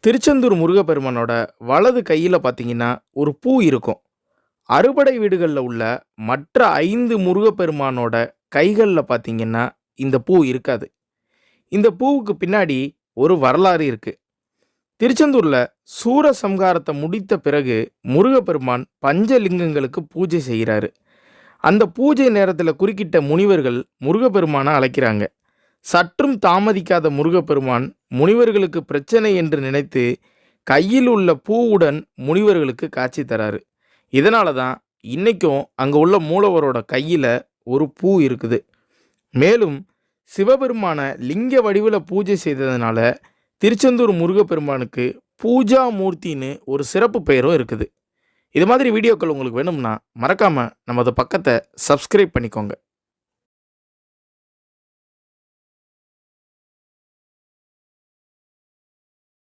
திருச்செந்தூர் முருகப்பெருமானோட வலது கையில் பார்த்தீங்கன்னா ஒரு பூ இருக்கும். அறுபடை வீடுகளில் உள்ள மற்ற 5 முருகப்பெருமானோட கைகளில் பார்த்தீங்கன்னா இந்த பூ இருக்காது. இந்த பூவுக்கு பின்னாடி ஒரு வரலாறு இருக்கு. திருச்செந்தூரில் சூரசம்ஹாரத்தை முடித்த பிறகு முருகப்பெருமான் பஞ்சலிங்கங்களுக்கு பூஜை செய்கிறாரு. அந்த பூஜை நேரத்தில் குறுக்கிட்ட முனிவர்கள் முருகப்பெருமானை அழைக்கிறாங்க. சற்றும் தாமதிக்காத முருகப்பெருமான் முனிவர்களுக்கு பிரச்சனை என்று நினைத்து கையில் உள்ள பூவுடன் முனிவர்களுக்கு காட்சி தராரு. இதனால தான் இன்னைக்கும் அங்கே உள்ள மூலவரோட கையில் ஒரு பூ இருக்குது. மேலும் சிவபெருமான லிங்க வடிவில் பூஜை செய்ததுனால திருச்செந்தூர் முருகப்பெருமானுக்கு பூஜா மூர்த்தின்னு ஒரு சிறப்பு பெயரும் இருக்குது. இது மாதிரி வீடியோக்கள் உங்களுக்கு வேணும்னா மறக்காமல் நமது பக்கத்தை சப்ஸ்கிரைப் பண்ணிக்கோங்க.